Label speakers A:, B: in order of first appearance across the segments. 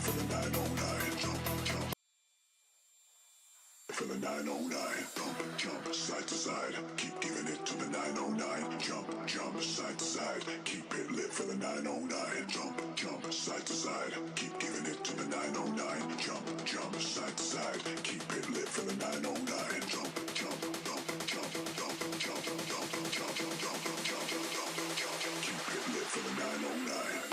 A: for the 909. Jump, jump. For the 909, jump, jump, side to side, keep giving it to the 909, jump, jump, side to side, keep it lit for the 909, jump, jump, side to side, keep giving it to the 909, jump, jump, side to side, keep it lit for the 909, jump, jump, jump, jump, jump, jump, jump, jump, jump, jump, jump, jump, keep it lit for the 909.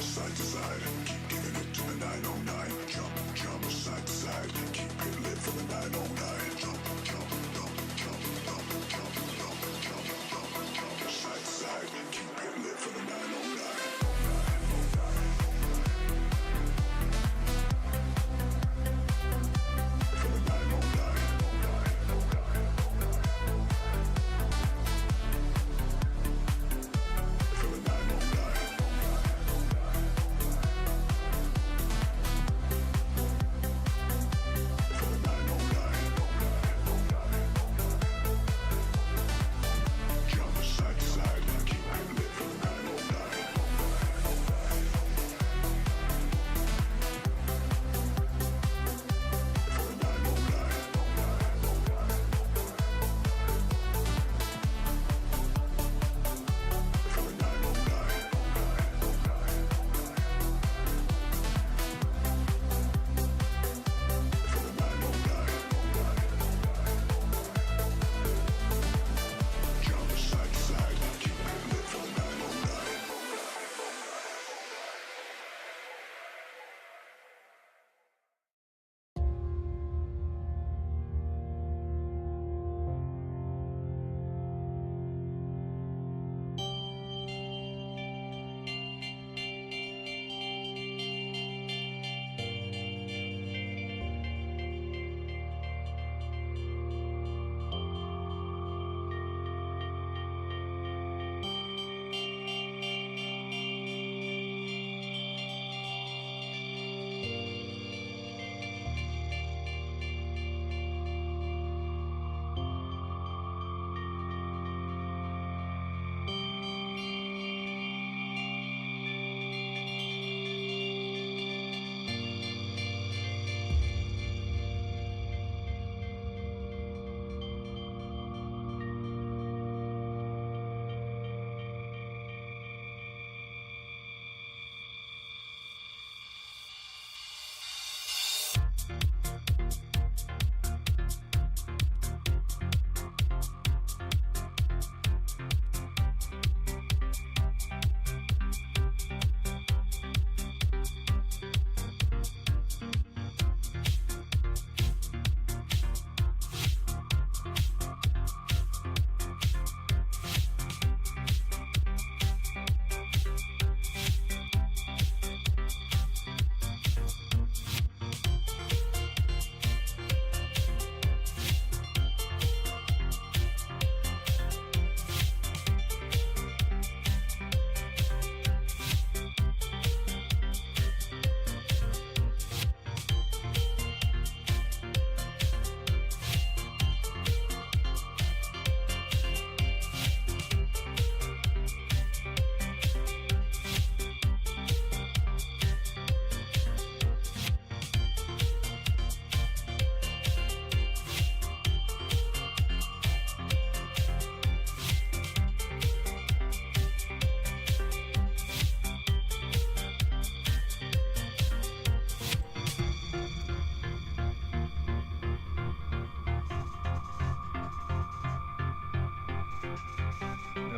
A: Side to side, keep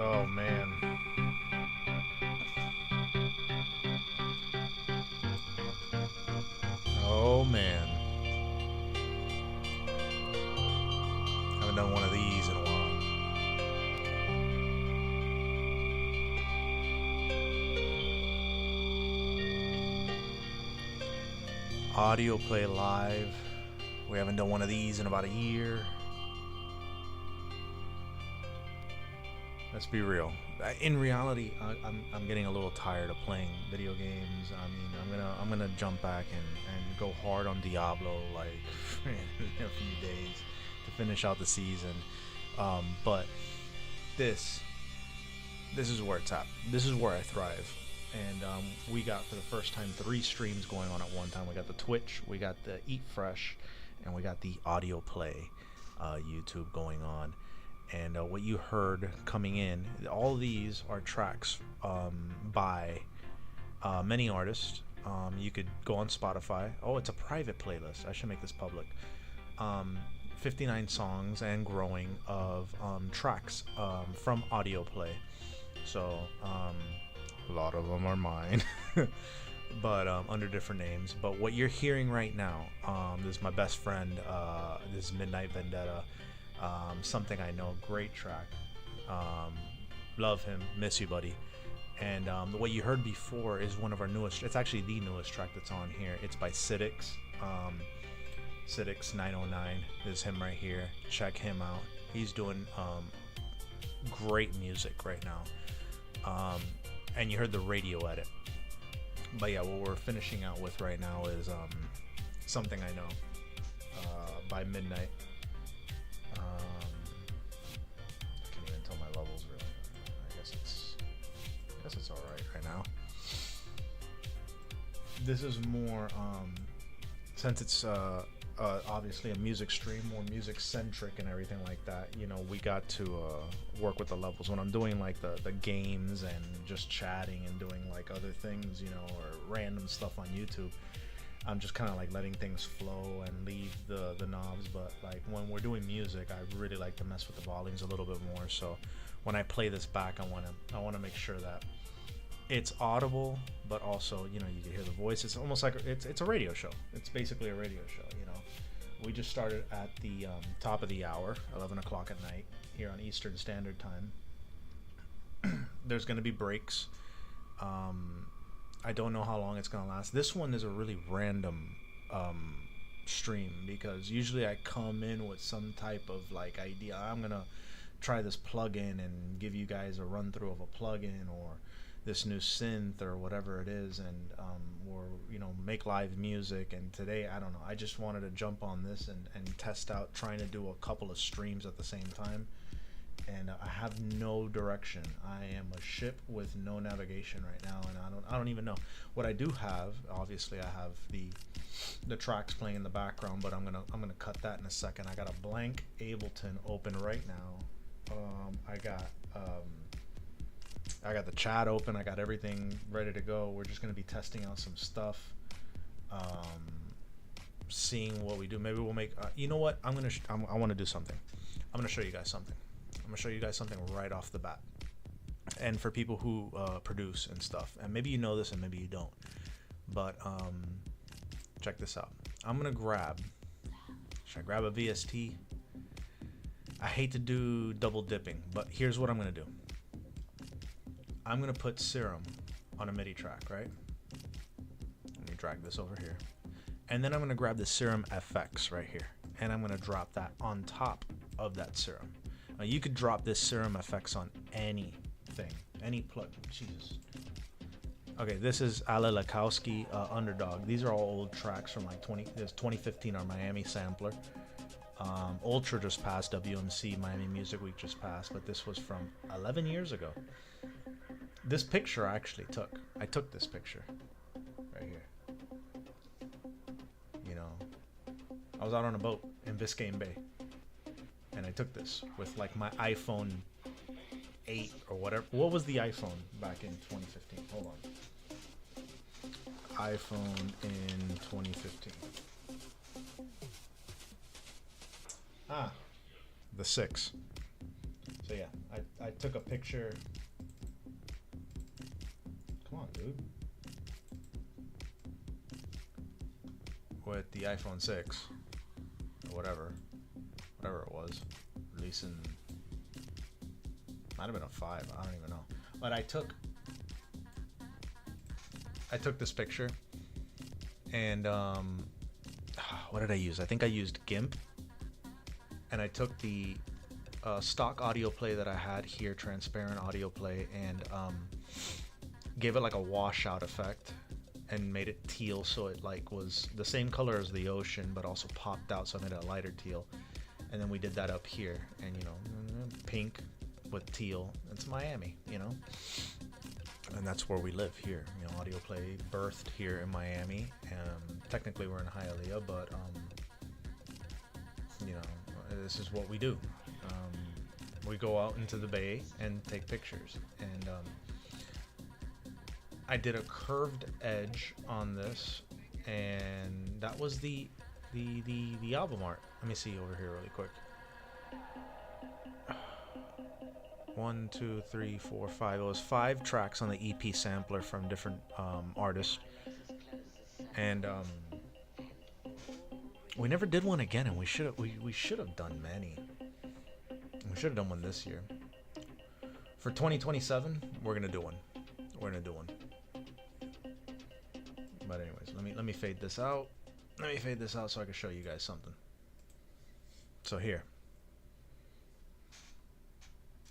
B: Oh man. Oh man. Haven't done one of these in a while. Audio play live. We haven't done one of these in about a year. Let's be real. In reality, I'm getting a little tired of playing video games. I mean, I'm gonna jump back and go hard on Diablo like in a few days to finish out the season. But this is where it's at. This is where I thrive. And we got, for the first time, 3 streams going on at one time. We got the Twitch, we got the Eat Fresh, and we got the Audioplay YouTube going on. And what you heard coming in, all these are tracks by many artists. You could go on Spotify. Oh, it's a private playlist. I should make this public. 59 songs and growing of tracks from Audioplay. So a lot of them are mine, but under different names. But what you're hearing right now, this is my best friend. This is Midnight Vendetta. Something I Know, great track. Love him, miss you, buddy. And what you heard before is one of our newest. It's actually the newest track that's on here. It's by Sidix. Sidix 909 is him right here. Check him out. He's doing great music right now. And you heard the radio edit. But yeah, what we're finishing out with right now is Something I Know by Midnight. I can't even tell my levels really. I guess it's all right now. This is more since it's obviously a music stream, more music centric and everything like that. You know, we got to work with the levels. When I'm doing like the games and just chatting and doing like other things, you know, or random stuff on YouTube, I'm just kind of like letting things flow and leave the knobs. But like when we're doing music, I really like to mess with the volumes a little bit more. So when I play this back, I want to make sure that it's audible, but also, you know, you can hear the voice. It's almost like it's a radio show. It's basically a radio show, you know. We just started at the top of the hour, 11 o'clock at night here on Eastern Standard Time. There's going to be breaks. I don't know how long it's going to last. This one is a really random stream, because usually I come in with some type of like idea. I'm going to try this plugin and give you guys a run through of a plugin, or this new synth, or whatever it is, and or, you know, make live music. And today, I don't know, I just wanted to jump on this and test out trying to do a couple of streams at the same time. And I have no direction. I am a ship with no navigation right now, and I don't even know what I do have. Obviously, I have the tracks playing in the background, but I'm gonna cut that in a second. I got a blank Ableton open right now. I got the chat open. I got everything ready to go. We're just gonna be testing out some stuff, seeing what we do. Maybe we'll make. You know what? I want to do something. I'm gonna show you guys something. I'm gonna show you guys something right off the bat. And for people who produce and stuff, and maybe you know this and maybe you don't, but check this out. I'm gonna grab. Should I grab a VST? I hate to do double dipping, but here's what I'm gonna do. I'm gonna put Serum on a MIDI track, right? Let me drag this over here. And then I'm gonna grab the Serum FX right here, and I'm gonna drop that on top of that Serum. Now you could drop this Serum FX on anything, any plug. Jesus. Okay, this is Ale Lakowski, Underdog. These are all old tracks from like 2015, our Miami sampler. Ultra just passed, WMC, Miami Music Week just passed, but this was from 11 years ago. This picture I actually took. I took this picture right here. You know, I was out on a boat in Biscayne Bay, and I took this with like my iPhone 8 or whatever. What was the iPhone back in 2015? Hold on. iPhone in 2015. The 6. So yeah, I took a picture. Come on, dude. With the iPhone 6 or whatever it was, releasing, might have been a 5, I don't even know. But I took this picture, and what did I use? I think I used GIMP, and I took the stock audio play that I had here, transparent audio play, and gave it like a washout effect and made it teal, so it like was the same color as the ocean but also popped out, so I made it a lighter teal. And then we did that up here, and you know, pink with teal. It's Miami, you know, and that's where we live here. You know, Audioplay birthed here in Miami. Technically we're in Hialeah, but you know, this is what we do. We go out into the bay and take pictures, and I did a curved edge on this, and that was the album art. Let me see over here really quick. 1, 2, 3, 4, 5. It was 5 tracks on the EP sampler from different artists, and we never did one again, and we should have done many. We should have done one this year. For 2027, we're gonna do one. We're gonna do one. But anyways, let me fade this out. Let me fade this out so I can show you guys something. So here,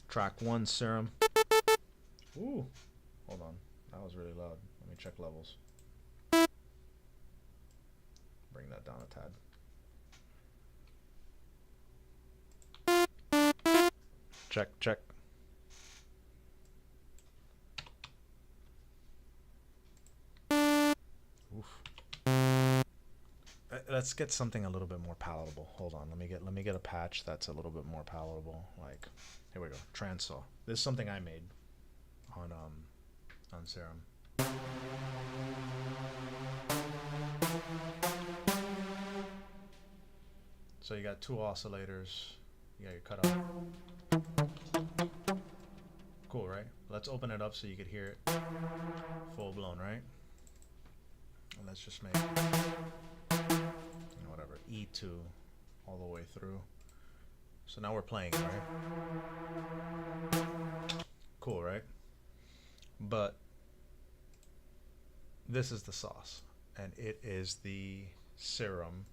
B: track 1, Serum. Ooh, hold on, that was really loud. Let me check levels. Bring that down a tad. Check, check. Oof. Let's get something a little bit more palatable. Hold on, let me get a patch that's a little bit more palatable. Like, here we go, Transsaw. This is something I made on Serum. So you got 2 oscillators. You got your cutoff. Cool, right? Let's open it up so you could hear it full blown, right? And let's just make, whatever, E2 all the way through. So now we're playing, right? Cool, right? But this is the sauce, and it is the Serum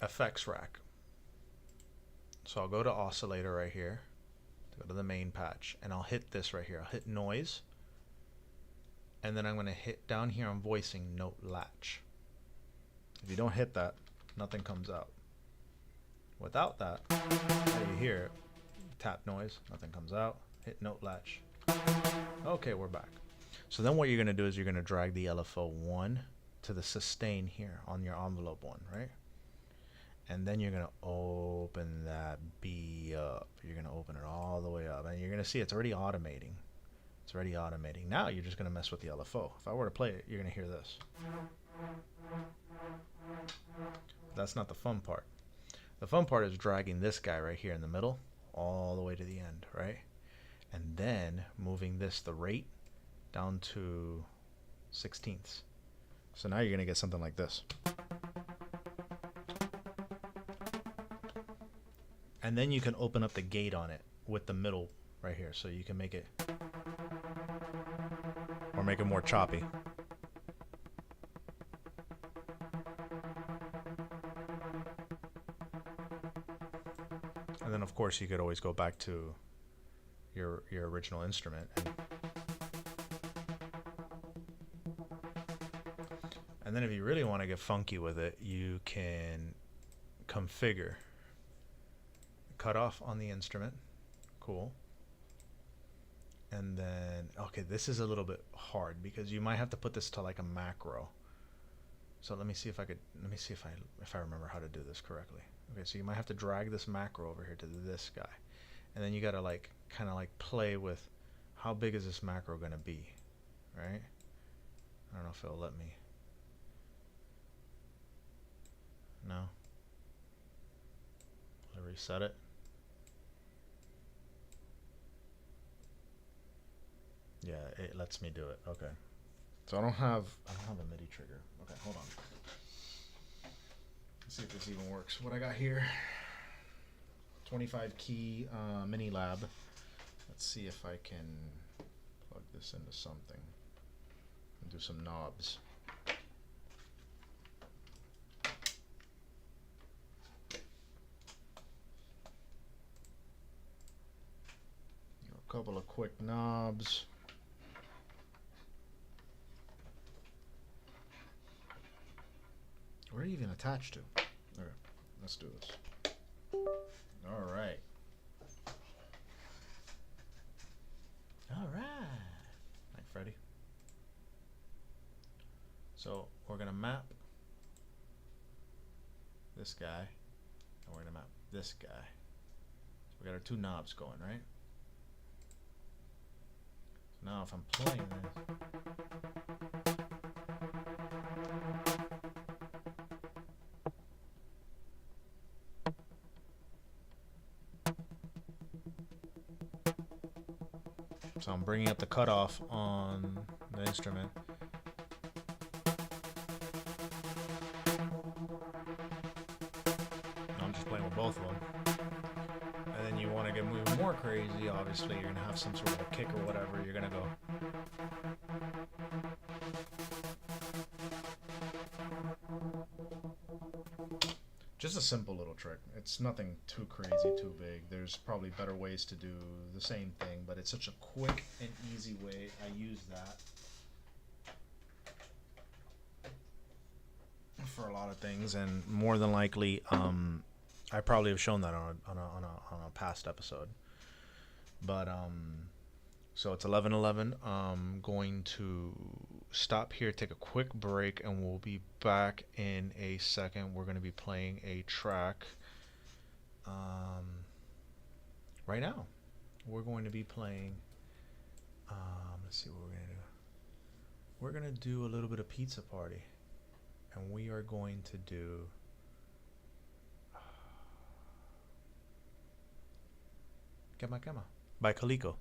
B: effects rack. So I'll go to oscillator right here, go to the main patch, and I'll hit this right here. I'll hit noise, and then I'm going to hit down here on voicing, note latch. If you don't hit that, nothing comes out. Without that, how do you hear it? Tap noise, nothing comes out. Hit note latch. Okay, we're back. So then what you're going to do is you're going to drag the LFO 1 to the sustain here on your envelope 1, right? And then you're going to open that B up. You're going to open it all the way up, and you're going to see it's already automating. It's already automating. Now you're just going to mess with the LFO. If I were to play it, you're going to hear this. That's not the fun part. The fun part is dragging this guy right here in the middle all the way to the end, right? And then moving this, the rate, down to 16ths. So now you're going to get something like this. And then you can open up the gate on it with the middle right here. So you can make it, or make it more choppy. And then of course you could always go back to your original instrument. And then if you really want to get funky with it, you can configure cut off on the instrument. Cool. And then, okay, this is a little bit hard because you might have to put this to like a macro. So let me see if I remember how to do this correctly. Okay, so you might have to drag this macro over here to this guy. And then you got to like kind of like play with how big is this macro going to be, right? I don't know if it'll let me. No. I'll reset it. Yeah, it lets me do it. Okay. So I don't have a MIDI trigger. Okay, hold on. Let's see if this even works. What I got here, 25 key mini lab. Let's see if I can plug this into something and do some knobs. A couple of quick knobs. Where are you even attached to? Okay, let's do this. All right. All right. Like Freddy. So we're gonna map this guy, and we're gonna map this guy. So we got our two knobs going, right? So now if I'm playing this. So I'm bringing up the cutoff on the instrument. I'm just playing with both of them. And then you want to get moving more crazy, obviously you're going to have some sort of a kick or whatever. You're going to go. Just a simple little trick. It's nothing too crazy, too big. There's probably better ways to do the same thing, but it's such a quick and easy way. I use that for a lot of things, and more than likely, I probably have shown that on a past episode. But so it's 11:11. I'm going to stop here, take a quick break, and we'll be back in a second. We're going to be playing a track right now. We're going to be playing, let's see what we're going to do. We're going to do a little bit of Pizza Party, and we are going to do Kema Kema by Kaliko.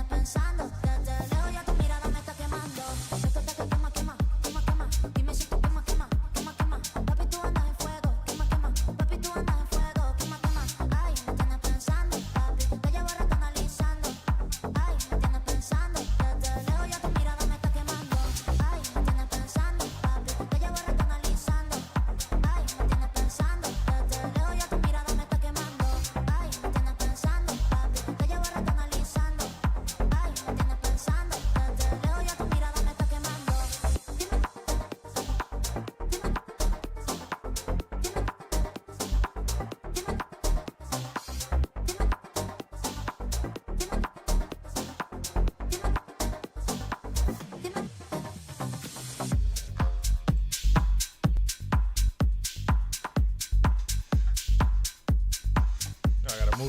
C: Pensando,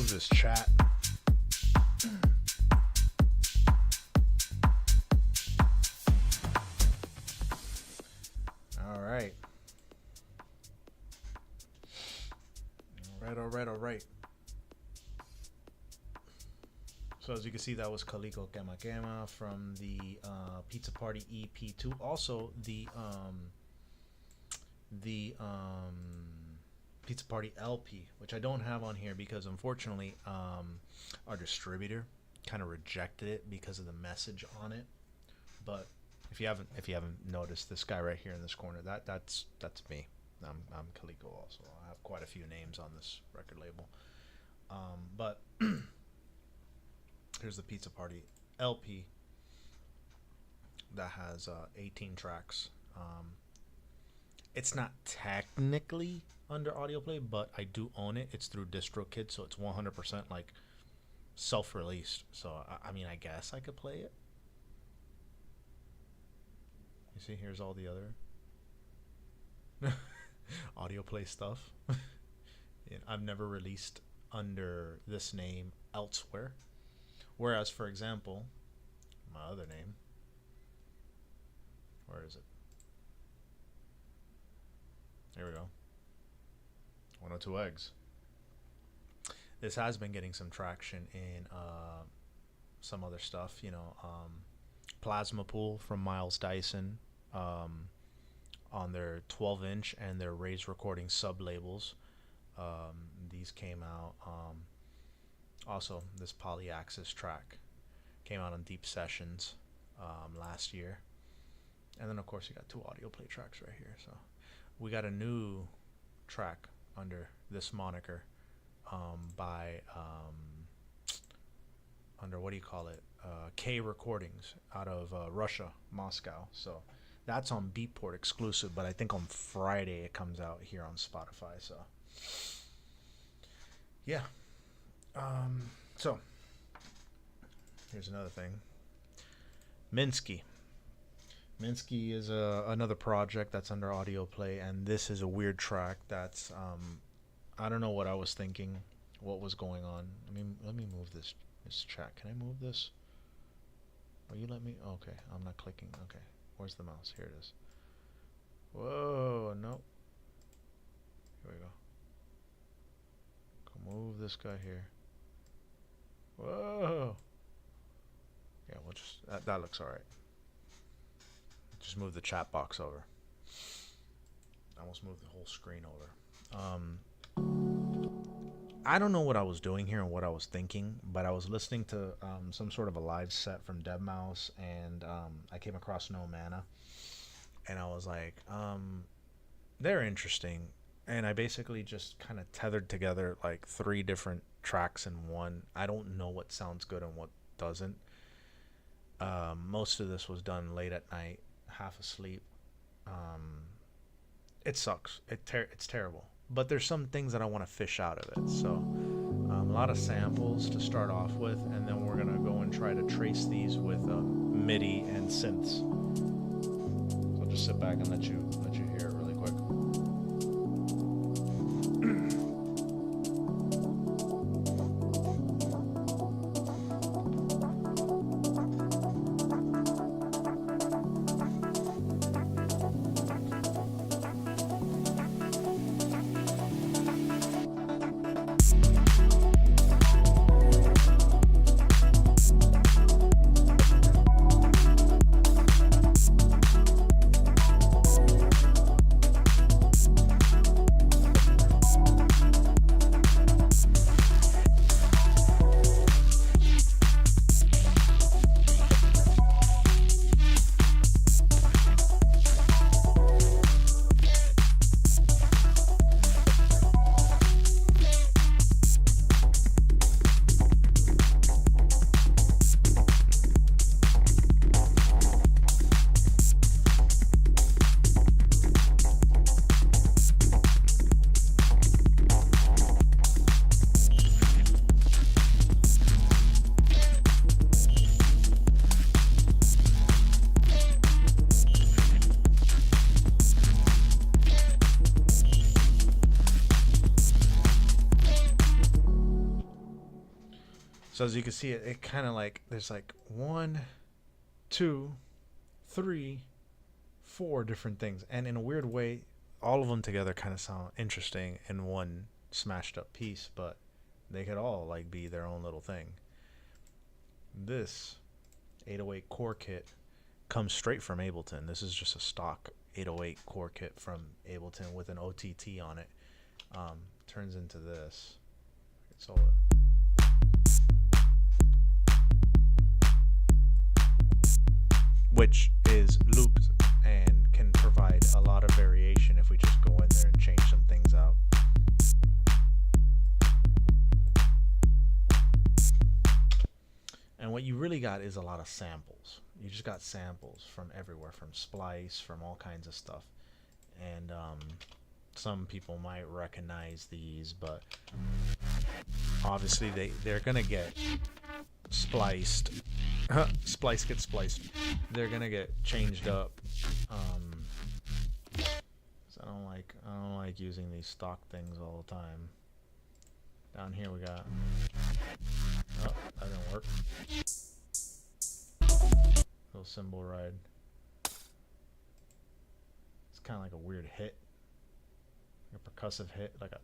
B: move this chat. All right. All right. So as you can see, that was Kaliko Kema Kema from the Pizza Party EP2. Also, the Pizza Party LP, which I don't have on here because unfortunately our distributor kind of rejected it because of the message on it. But if you haven't noticed, this guy right here in this corner, that's me. I'm Kaliko also. I have quite a few names on this record label. But here's the Pizza Party LP that has 18 tracks. It's not technically under Audioplay, but I do own it. It's through DistroKid, so it's 100% like self-released. So I mean, I guess I could play it. You see, here's all the other Audioplay stuff. I've never released under this name elsewhere. Whereas, for example, my other name, where is it? Here we go. 102 Eggs. This has been getting some traction in some other stuff, you know. Plasma Pool from Miles Dyson on their 12-inch and their Raise Recording sub-labels. These came out. Also, this Polyaxis track came out on Deep Sessions last year. And then, of course, you got 2 Audioplay tracks right here. So we got a new track under this moniker by under, what do you call it, K Recordings out of Russia, Moscow. So that's on Beatport exclusive, but I think on Friday it comes out here on Spotify. So yeah. So here's another thing. Minsky is another project that's under Audioplay, and this is a weird track that's I don't know what I was thinking, what was going on. I mean, let me move this chat. Can I move this? Oh, you let me? Okay, I'm not clicking. Okay, where's the mouse? Here it is. Whoa, no. Here we go. Move this guy here. Whoa. Yeah, we'll just, that looks alright. Just move the chat box over. I almost moved the whole screen over. I don't know what I was doing here and what I was thinking, but I was listening to some sort of a live set from deadmau5, and I came across No Mana, and I was like, they're interesting. And I basically just kind of tethered together like 3 different tracks in one. I don't know what sounds good and what doesn't. Most of this was done late at night, half asleep. It sucks. It's terrible. But there's some things that I want to fish out of it. So a lot of samples to start off with, and then we're going to go and try to trace these with MIDI and synths. So I'll just sit back and let you hear it really quick. So as you can see, it kind of like there's like 1, 2, 3, 4 different things, and in a weird way, all of them together kind of sound interesting in one smashed up piece, but they could all like be their own little thing. This 808 core kit comes straight from Ableton. This is just a stock 808 core kit from Ableton with an OTT on it. Turns into this. So which is looped and can provide a lot of variation if we just go in there and change some things out. And what you really got is a lot of samples. You just got samples from everywhere, from Splice, from all kinds of stuff. And some people might recognize these, but obviously they're gonna get spliced. Splice gets spliced. They're gonna get changed up. So I don't like using these stock things all the time. Down here we got. Oh, that didn't work. Little cymbal ride. It's kind of like a weird hit, like a percussive hit, like a.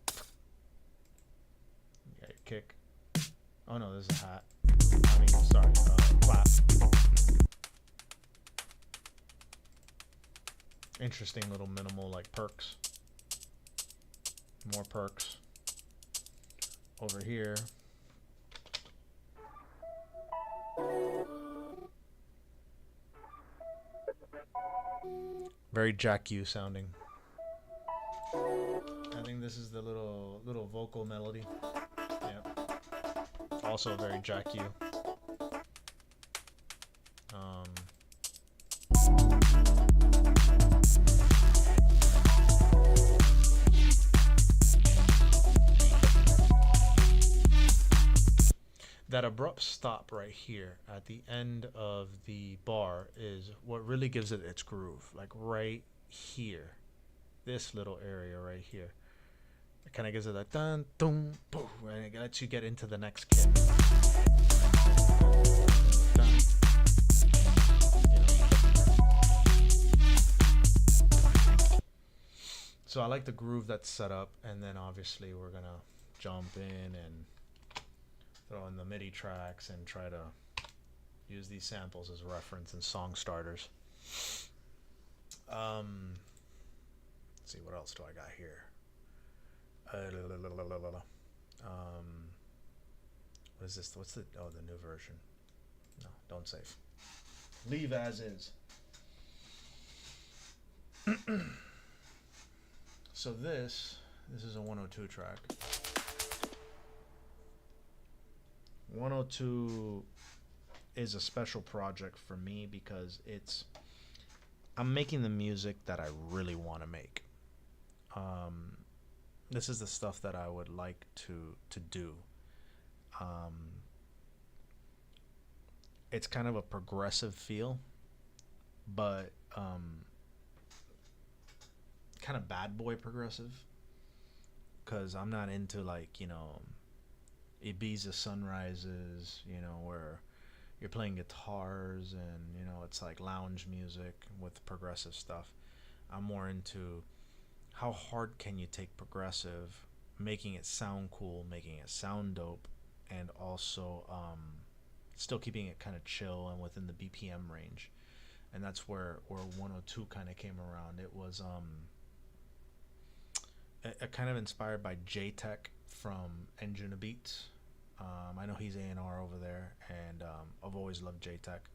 B: You got your kick. Oh no, this is a hat. I mean, sorry, clap. Interesting little minimal like perks. More perks. Over here. Very Jack U sounding. I think this is the little vocal melody. Yep. Also very Jack U. That abrupt stop right here at the end of the bar is what really gives it its groove. Like right here, this little area right here, it kind of gives it that dun dun boom, and it lets you get into the next kick. So I like the groove that's set up, and then obviously we're gonna jump in and throw in the MIDI tracks and try to use these samples as reference and song starters. Let's see, what else do I got here? What is this? What's the new version? No, don't save. Leave as is. So this is a 102 track. 102 is a special project for me because I'm making the music that I really want to make. This is the stuff that I would like to do. It's kind of a progressive feel, but kind of bad boy progressive, because I'm not into like, Ibiza sunrises, where you're playing guitars and, it's like lounge music with progressive stuff. I'm more into how hard can you take progressive, making it sound cool, making it sound dope, and also still keeping it kind of chill and within the BPM range. And that's where 102 kind of came around. It was a kind of inspired by J-Tech from Engine of Beats. I know he's A&R over there, and I've always loved J-Tech.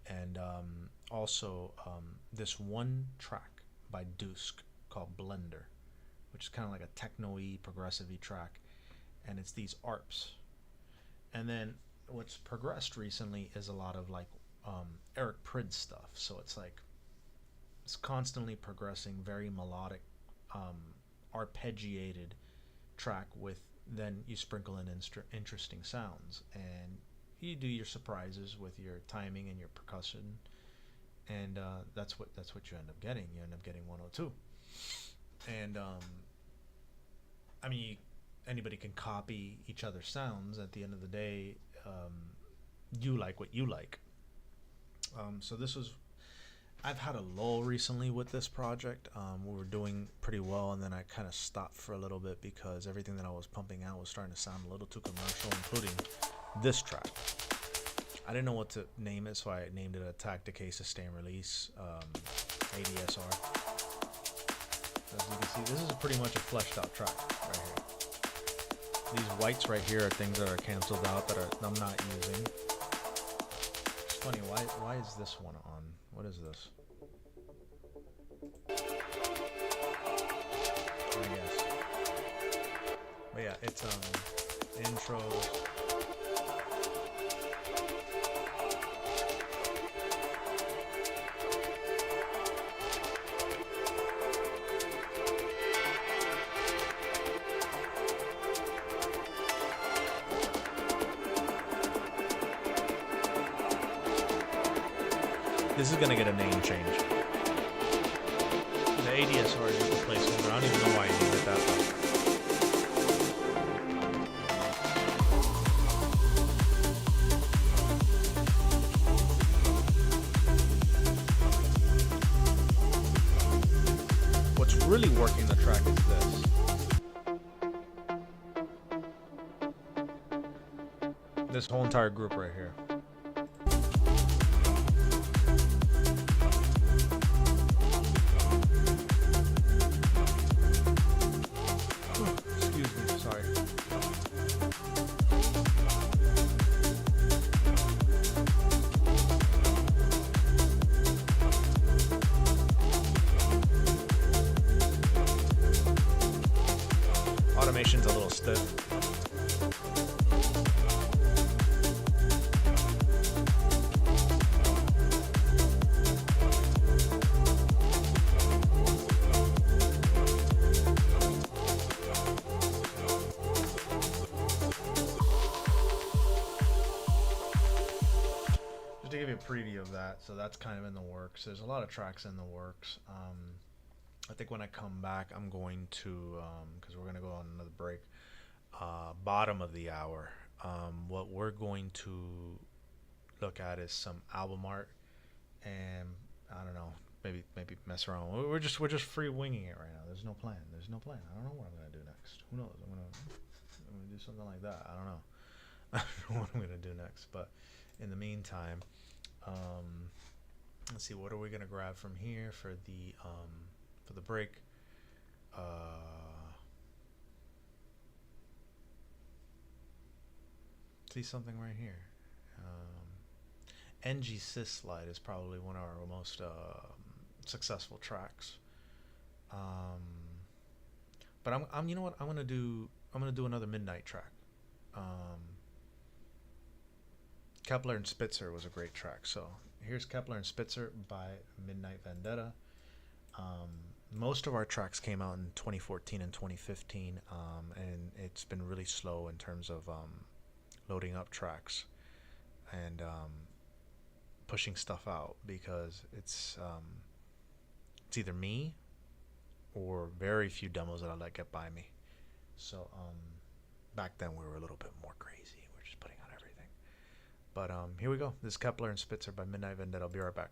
B: And also this one track by Dusk called Blender, which is kind of like a techno-y, progressive-y track, and it's these ARPs. And then what's progressed recently is a lot of like Eric Prydz stuff. So it's like it's constantly progressing, very melodic, arpeggiated track with then you sprinkle in interesting sounds, and you do your surprises with your timing and your percussion, and that's what you end up getting. You end up getting 102, and I mean, anybody can copy each other's sounds. At the end of the day, you like what you like. So this was, I've had a lull recently with this project. We were doing pretty well, and then I kind of stopped for a little bit because everything that I was pumping out was starting to sound a little too commercial, including this track. I didn't know what to name it, so I named it Attack, Decay, Sustain, Release, ADSR. As you can see, this is pretty much a fleshed out track right here. These whites right here are things that are canceled out that I'm not using. It's funny, why is this one on? What is this? Oh, yes. But yeah, it's intros. This is gonna get a name change. The ADSR is just a placeholder. I don't even know why I named it that way. What's really working the track is this. This whole entire group right here. Automation's a little stiff. Just to give you a preview of that, so that's kind of in the works. There's a lot of tracks in the works. I think when I come back, I'm going to, because we're going to go on another break, bottom of the hour. What we're going to look at is some album art, and I don't know, maybe mess around. We're just free winging it right now. There's no plan. I don't know what I'm going to do next. Who knows? I'm gonna do something like that. I don't know. I don't know what I'm going to do next. But in the meantime, let's see. What are we going to grab from here for the break? See something right here. NG Sys Slide is probably one of our most successful tracks. But I'm you know what, I'm gonna do another midnight track. Kepler and Spitzer was a great track. So here's Kepler and Spitzer by Midnight Vendetta. Most of our tracks came out in 2014 and 2015, and it's been really slow in terms of loading up tracks and pushing stuff out, because it's either me or very few demos that I let get by me. So back then we were a little bit more crazy. We're just putting out everything. But here we go. This is Kepler and Spitzer by Midnight Vendetta. I'll be right back.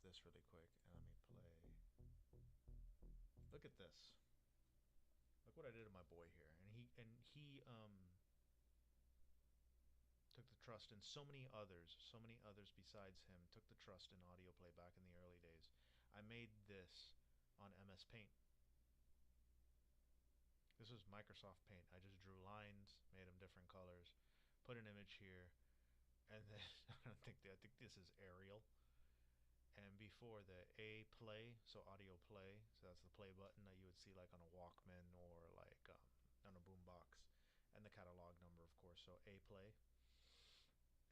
B: this really quick and let me play. Look at this. Look what I did to my boy here, and he took the trust, and so many others besides him took the trust in Audioplay back in the early days. I made this on MS Paint. This was Microsoft Paint. I just drew lines, made them different colors, put an image here, and then I think this is Arial. And before the A play, so audio play, so that's the play button that you would see like on a Walkman or like on a boombox, and the catalog number, of course. So A play,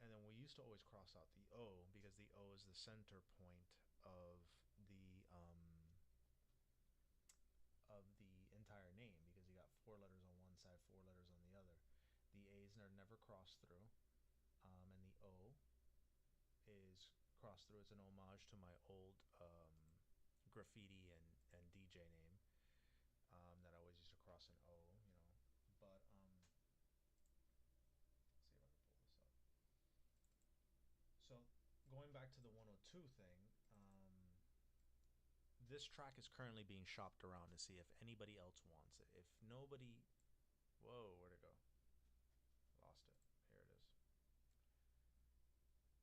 B: and then we used to always cross out the O because the O is the center point of the entire name, because you got 4 letters on one side, 4 letters on the other. The A's are never crossed through, and the O is crossed through. It's an homage to my old graffiti and DJ name, that I always used to cross an O, you know. But let's see if I can pull this up. So going back to the 102 thing, this track is currently being shopped around to see if anybody else wants it. If nobody, whoa, where'd it go? Lost it. Here it is.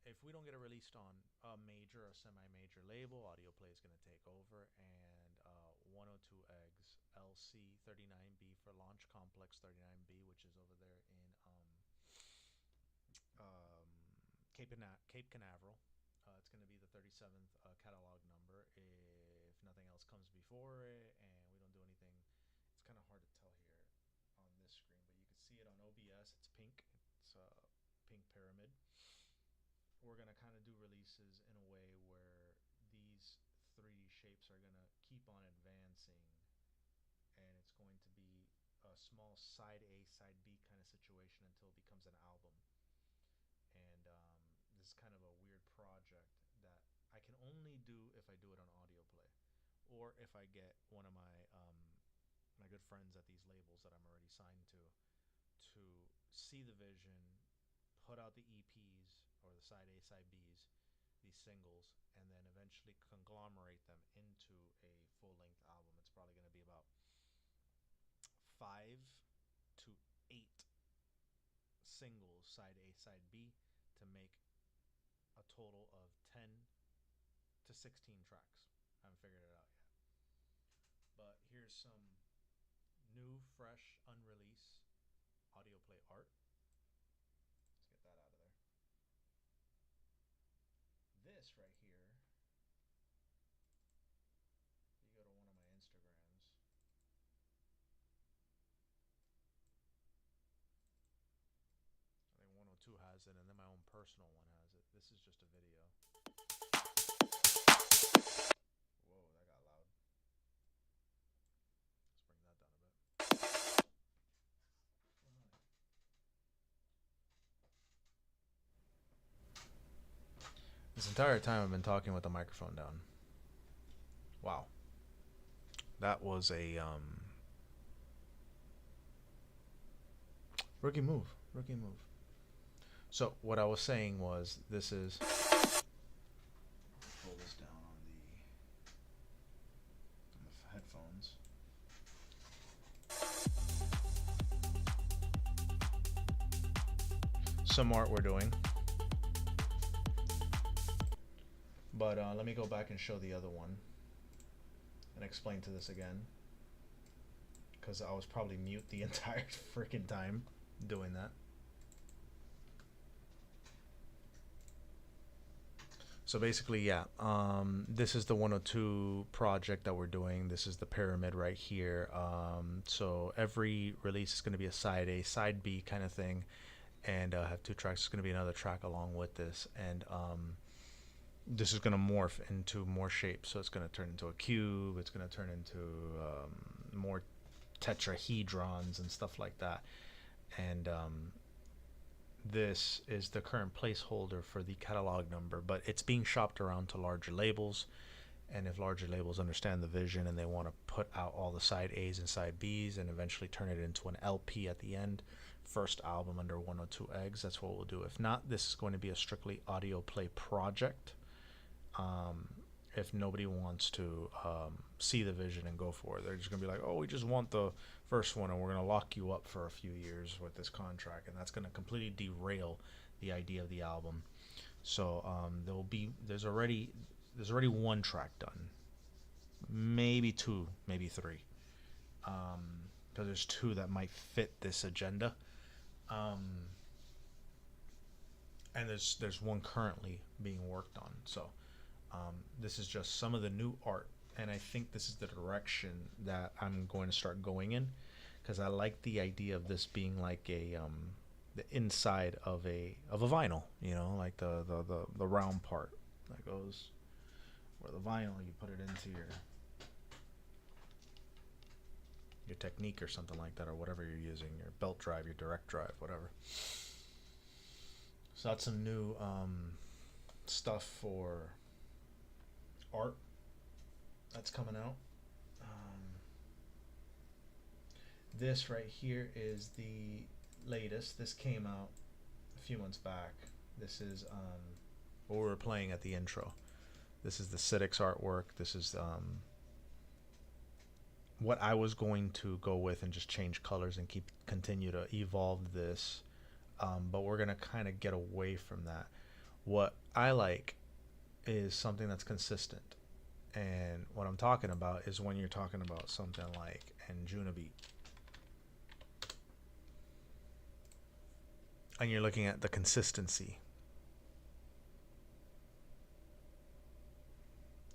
B: If we don't get it released on a major or semi-major label, Audioplay is going to take over, and 102 Eggs LC39B for Launch Complex 39B, which is over there in Cape Canaveral. It's going to be the 37th catalog number. If nothing else comes before it and we don't do anything, it's kind of hard to tell here on this screen, but you can see it on OBS. It's pink. It's a pink pyramid. We're going to kind of do releases in a way where these 3D shapes are going to keep on advancing, and it's going to be a small side A, side B kind of situation until it becomes an album. And this is kind of a weird project that I can only do if I do it on Audioplay, or if I get one of my my good friends at these labels that I'm already signed to see the vision, put out the EPs or the side A, side Bs, these singles, and then eventually conglomerate them into a full-length album. It's probably going to be about 5 to 8 singles, side A, side B, to make a total of 10 to 16 tracks. I haven't figured it out yet. But here's some new, fresh, unreleased Audioplay art. Let's get that out of there. This right here, you go to one of my Instagrams, I think 102 has it, and then my own personal one has it. This is just a video. Whoa, that got loud. Let's bring that down a bit. This entire time I've been talking with the microphone down. Wow. That was a rookie move. So what I was saying was, this is, pull this down on the headphones. Some art we're doing. But let me go back and show the other one and explain to this again, because I was probably mute the entire freaking time doing that. So basically, yeah, this is the 102 project that we're doing. This is the pyramid right here. So every release is going to be a side A, side B kind of thing, and have 2 tracks. It's going to be another track along with this, and this is going to morph into more shapes. So it's going to turn into a cube. It's going to turn into more tetrahedrons and stuff like that. And this is the current placeholder for the catalog number, but it's being shopped around to larger labels. And if larger labels understand the vision and they want to put out all the side A's and side B's and eventually turn it into an LP at the end, first album under 102 Eggs, that's what we'll do. If not, this is going to be a strictly Audioplay project. if nobody wants to see the vision and go for it. They're just gonna be like, oh, we just want the first one, and we're gonna lock you up for a few years with this contract, and that's gonna completely derail the idea of the album. So there's already one track done, maybe two, maybe three, because there's two that might fit this agenda, and there's one currently being worked on. So this is just some of the new art, and I think this is the direction that I'm going to start going in, because I like the idea of this being like a the inside of a vinyl, you know, like the round part that goes where the vinyl, you put it into your technique or something like that, or whatever you're using, your belt drive, your direct drive, whatever. So that's some new stuff for art that's coming out. This right here is the latest. This came out a few months back. This is what we were playing at the intro. This is the Citics artwork. This is what I was going to go with and just change colors and continue to evolve this, but we're gonna kind of get away from that. What I like is something that's consistent, and what I'm talking about is when you're talking about something like Anjunabeat, and you're looking at the consistency.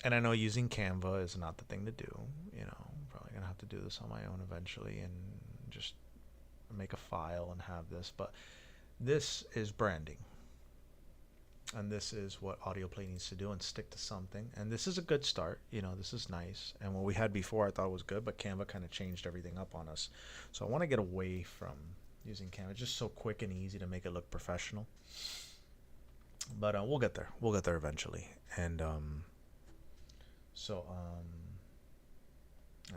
B: And I know using Canva is not the thing to do, you know, I'm probably gonna have to do this on my own eventually and just make a file and have this, but this is branding, and this is what Audioplay needs to do, and stick to something. And this is a good start, you know, this is nice, and what we had before I thought was good, but Canva kind of changed everything up on us. So I want to get away from using Canva. It's just so quick and easy to make it look professional, but we'll get there eventually. And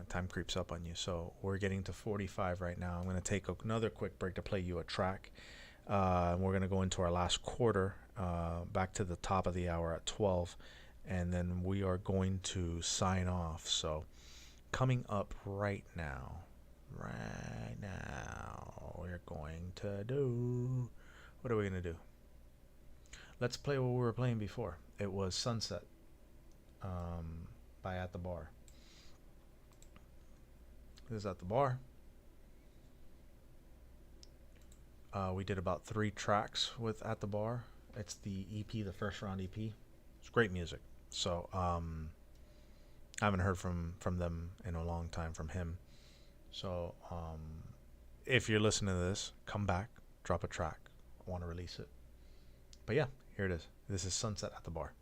B: time creeps up on you, so we're getting to 45 right now. I'm going to take another quick break to play you a track, and we're going to go into our last quarter, back to the top of the hour at 12, and then we are going to sign off. So coming up right now, we're going to do, what are we going to do? Let's play what we were playing before. It was Sunset by At the Bar. This is At the Bar. We did about 3 tracks with At the Bar. It's the EP, the first round EP. It's great music. So I haven't heard from them in a long time, from him. So if you're listening to this, come back, drop a track. I want to release it. But yeah, here it is. This is Sunset at the Bar.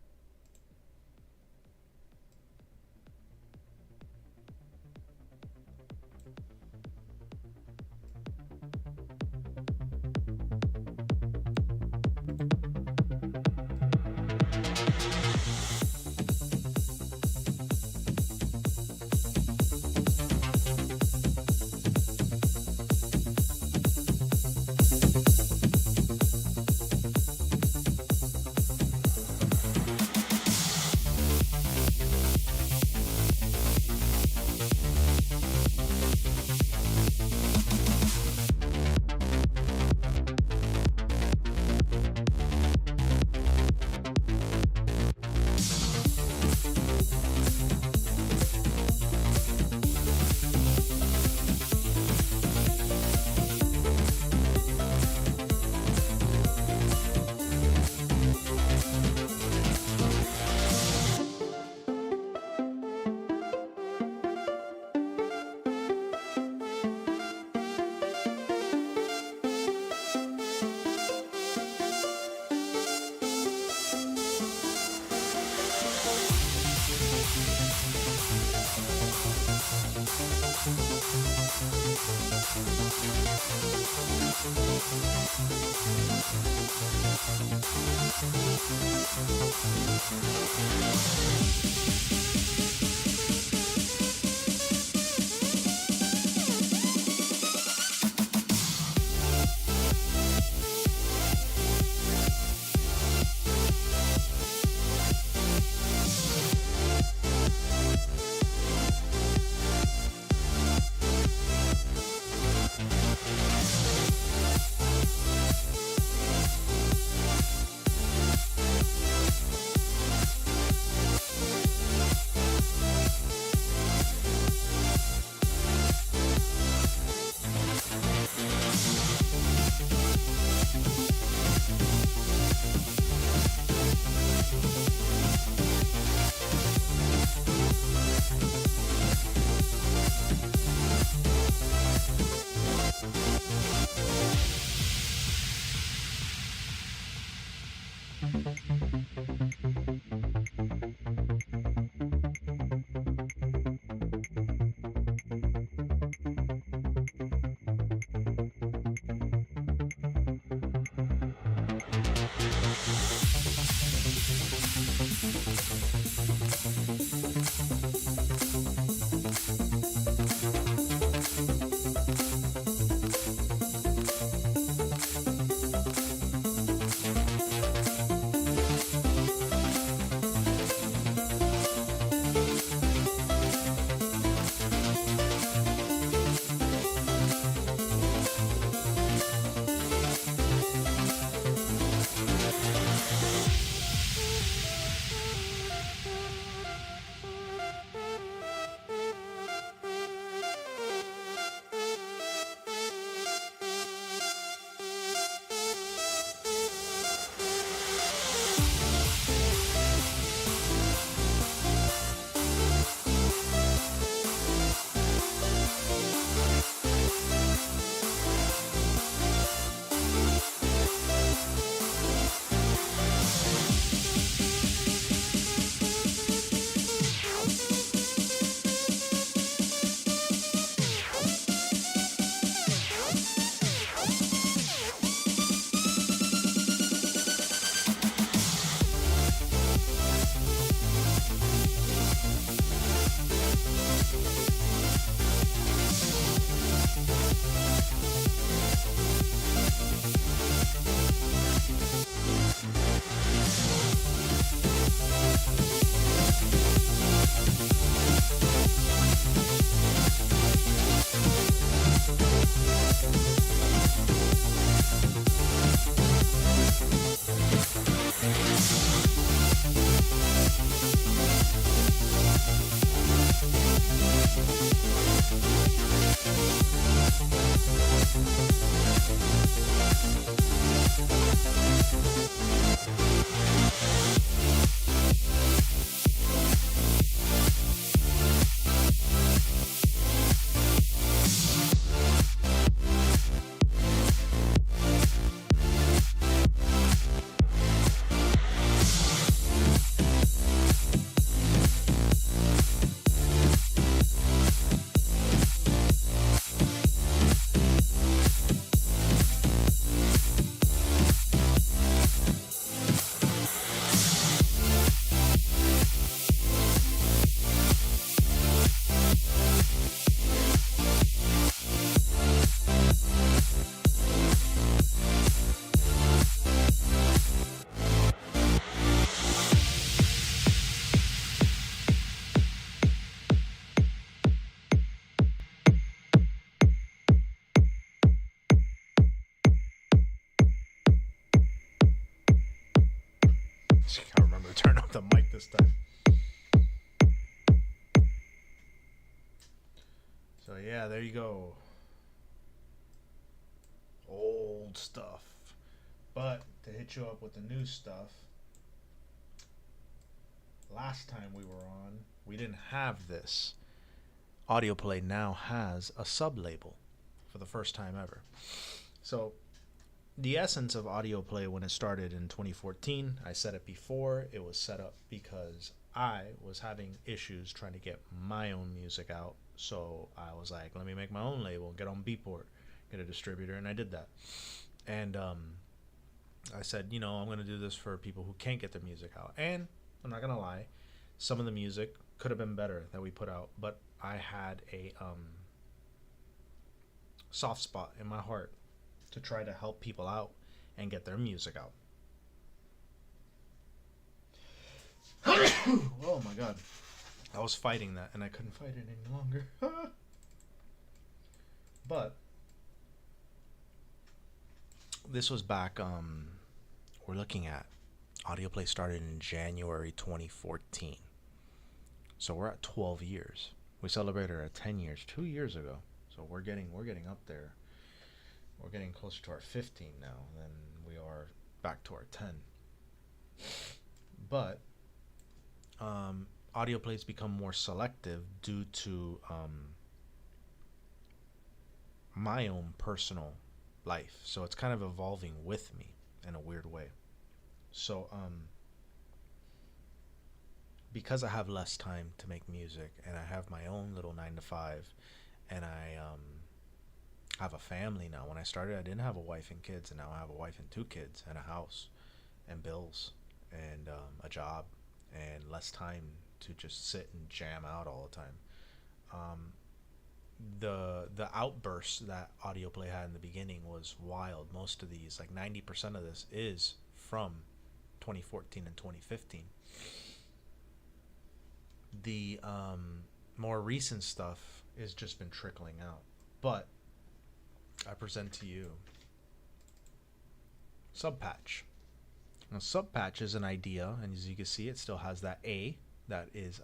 B: I remember to turn up the mic this time. So yeah, there you go. Old stuff. But to hit you up with the new stuff, last time we were on, we didn't have this. Audioplay now has a sub-label for the first time ever. So the essence of Audioplay when it started in 2014, I said it before, it was set up because I was having issues trying to get my own music out. So I was like, let me make my own label, get on Beatport, get a distributor, and I did that. And I said, you know, I'm going to do this for people who can't get their music out. And I'm not going to lie, some of the music could have been better that we put out, but I had a soft spot in my heart to try to help people out and get their music out. Oh my god. I was fighting that and I couldn't fight it any longer. But this was back, we're looking at Audioplay started in January 2014. So we're at 12 years. We celebrated our 10 years 2 years ago. So we're getting up there. We're getting closer to our 15 now than we are back to our 10. But Audioplay's become more selective due to my own personal life. So it's kind of evolving with me in a weird way. So because I have less time to make music, and I have my own little 9 to 5, and I have a family now. When I started, I didn't have a wife and kids, and now I have a wife and 2 kids and a house and bills and a job and less time to just sit and jam out all the time. Um, the outbursts that Audioplay had in the beginning was wild. Most of these, like 90% of this, is from 2014 and 2015. The more recent stuff has just been trickling out. But I present to you Subpatch. Now, Subpatch is an idea, and as you can see, it still has that A that is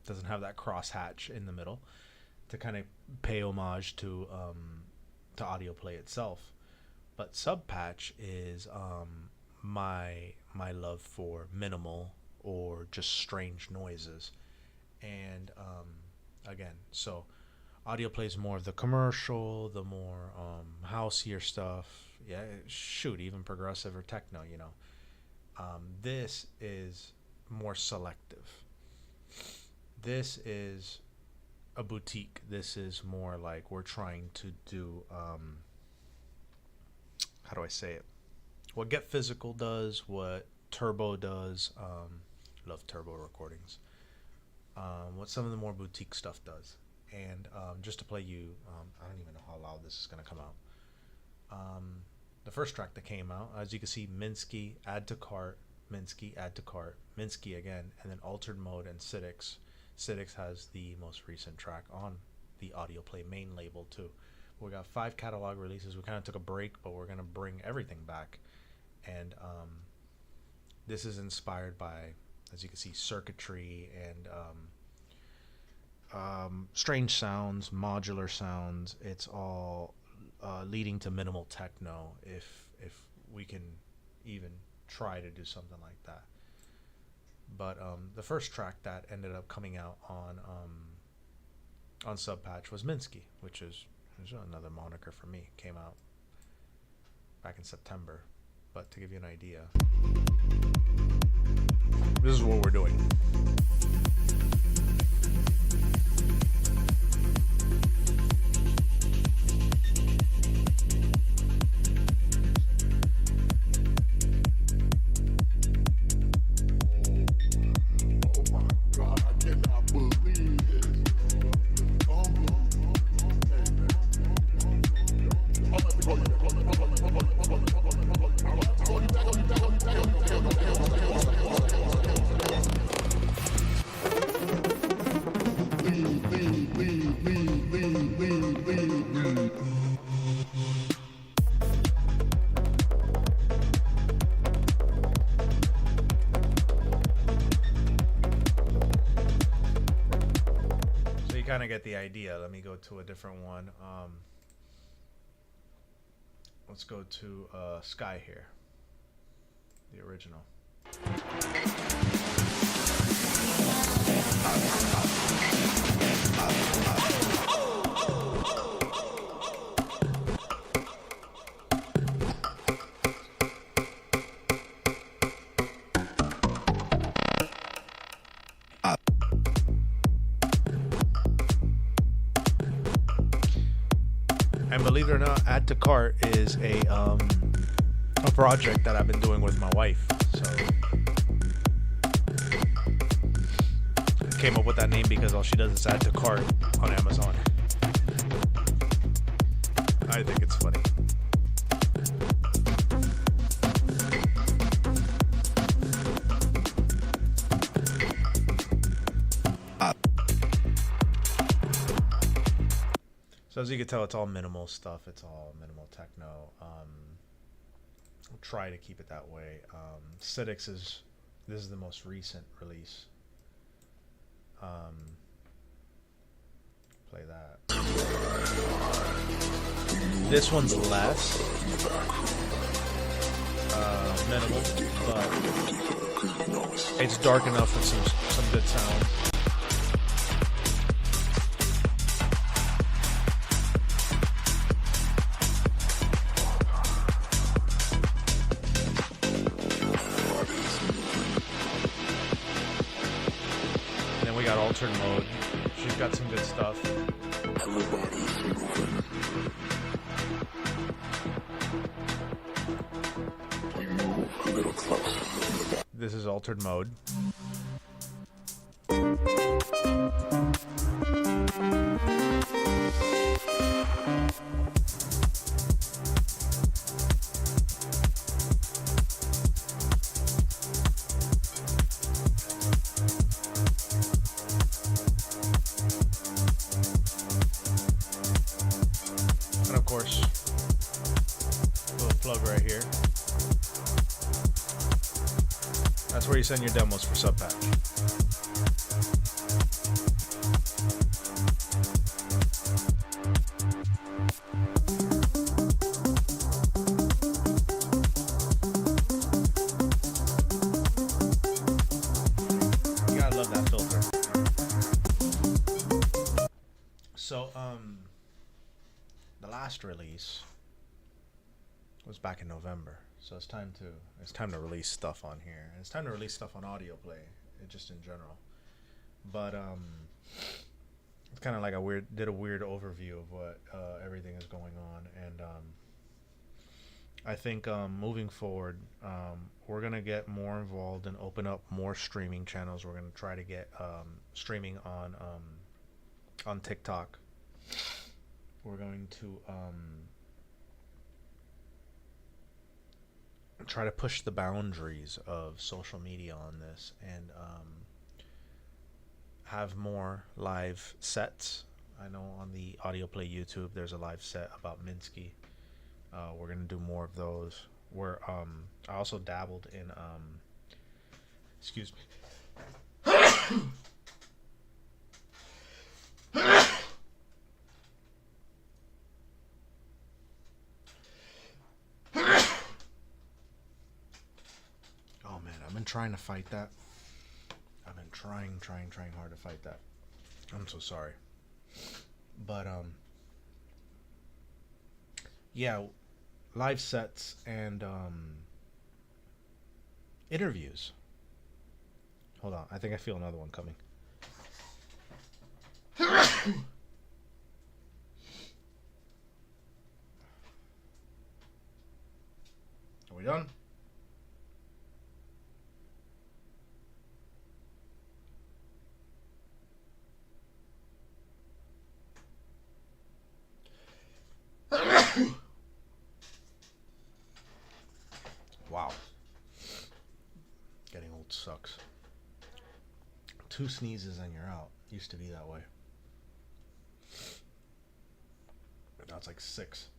B: doesn't have that crosshatch in the middle to kind of pay homage to Audioplay itself. But Subpatch is my love for minimal or just strange noises. And again, so Audioplay is more of the commercial, the more houseier stuff. Yeah, shoot, even progressive or techno, you know. This is more selective. This is a boutique. This is more like we're trying to do, how do I say it? What Get Physical does, what Turbo does. Love Turbo recordings. What some of the more boutique stuff does. And just to play you, I don't even know how loud this is going to come out. The first track that came out, as you can see, Minsky, Add to Cart, Minsky, Add to Cart, Minsky again, and then Altered Mode and Sidix. Sidix has the most recent track on the Audioplay main label too. We got 5 catalog releases. We kind of took a break, but we're going to bring everything back. And this is inspired by, as you can see, circuitry and strange sounds, modular sounds. It's all leading to minimal techno, if we can even try to do something like that. But the first track that ended up coming out on Subpatch was Minsky, which is another moniker for me. Came out back in September. But to give you an idea, this is what we're doing. Kind of get the idea. Let me go to a different one. Let's go to Sky here, the original. And believe it or not, Add to Cart is a project that I've been doing with my wife. So I came up with that name because all she does is add to cart on Amazon. I think it's funny. So as you can tell, it's all minimal stuff. It's all minimal techno. I'll try to keep it that way. Sidix this is the most recent release. Play that. This one's less minimal, but it's dark enough with some good sound. got altered mode. She's got some good stuff.
A: Everybody's moving. We move a little closer.
B: This is altered mode. And of course, little plug right here. That's where you send your demos for Subpatch. You gotta love that filter. So, the last release was back in November. So it's time to release stuff on here. And it's time to release stuff on Audioplay, just in general. But it's kind of like did a weird overview of what everything is going on, and I think moving forward, we're gonna get more involved and open up more streaming channels. We're gonna try to get streaming on TikTok. We're going to try to push the boundaries of social media on this, and have more live sets. I know on the Audioplay YouTube there's a live set about Minsky. We're gonna do more of those. I also dabbled in excuse me. Oh man, I've been trying to fight that. I've been trying hard to fight that. I'm so sorry. But yeah, live sets and interviews. Hold on, I think I feel another one coming. Are we done? Wow. Getting old sucks. 2 sneezes and you're out. Used to be that way. Now it's like 6.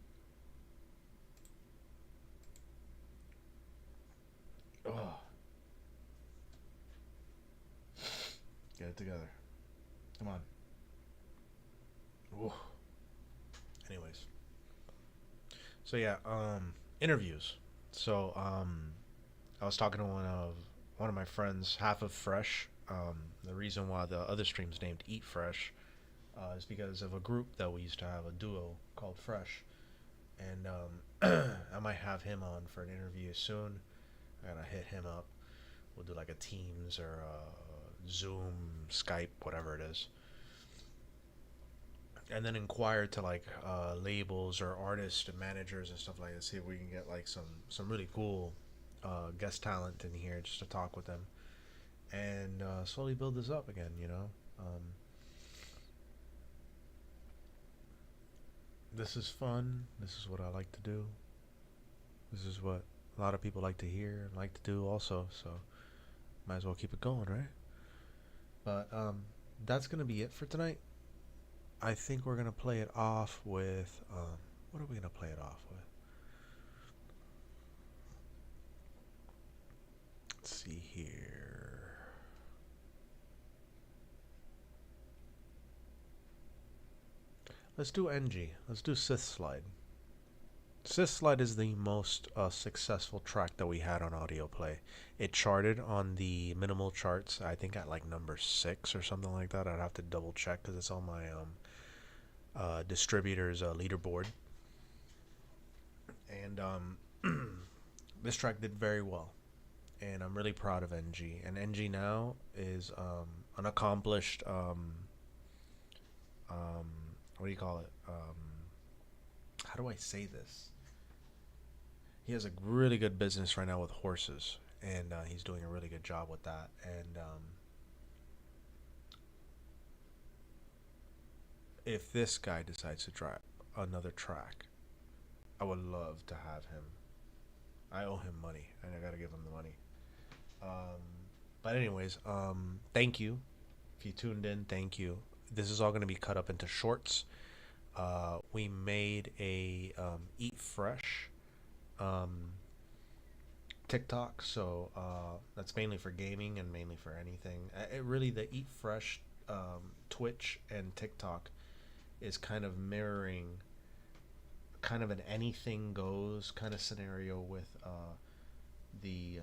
B: Oh. Get it together. Come on. Ooh. Anyways. So yeah, interviews. So I was talking to one of my friends, half of Fresh. The reason why the other stream's named Eat Fresh is because of a group that we used to have, a duo called Fresh, and I might have him on for an interview soon. I gotta hit him up. We'll do like a Teams or a Zoom, Skype, whatever it is, and then inquire to like labels or artists and managers and stuff like that. See if we can get like some really cool guest talent in here just to talk with them, and slowly build this up again. You know, this is fun. This is what I like to do. This is what a lot of people like to hear and like to do also. So might as well keep it going, right? But that's gonna be it for tonight. I think we're gonna play it off with what are we gonna play it off with? Let's see here. Let's do NG. Let's do Sith Slide. Sith Slide is the most successful track that we had on Audioplay. It charted on the minimal charts, I think at like number 6 or something like that. I'd have to double check because it's on my distributor's leaderboard. And this track did very well. and I'm really proud of NG. And NG now is an accomplished what do you call it? How do I say this? He has a really good business right now with horses, and he's doing a really good job with that. And if this guy decides to try another track, I would love to have him. I owe him money, and I gotta give him the money. Um, but anyways, thank you. If you tuned in, thank you. This is all gonna be cut up into shorts. We made a eat fresh um, TikTok, so that's mainly for gaming and mainly for anything. It really, the eat fresh Twitch and TikTok is kind of mirroring kind of an anything goes kind of scenario with the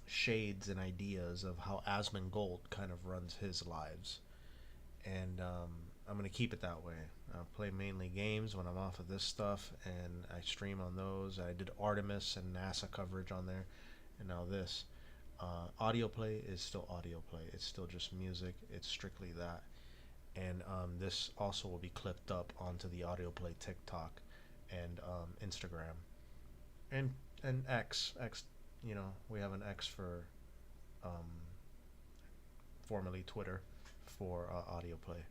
B: shades and ideas of how Asmongold kind of runs his lives. And I'm going to keep it that way. I play mainly games when I'm off of this stuff, and I stream on those. I did Artemis and NASA coverage on there, and now this. Audioplay is still Audioplay. It's still just music. It's strictly that. And this also will be clipped up onto the Audioplay TikTok and Instagram and X. You know, we have an X for formerly Twitter for Audioplay.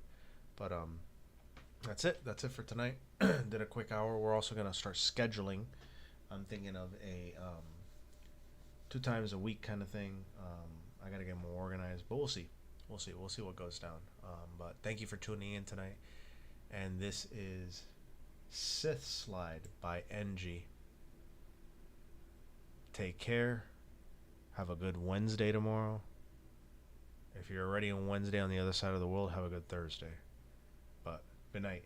B: But that's it. That's it for tonight. Did a quick hour. We're also gonna start scheduling. I'm thinking of a 2 times a week kind of thing. I gotta get more organized, but we'll see. We'll see what goes down. But thank you for tuning in tonight. And this is Sith Slide by NG. Take care. Have a good Wednesday tomorrow. If you're already on Wednesday on the other side of the world, have a good Thursday. But good night.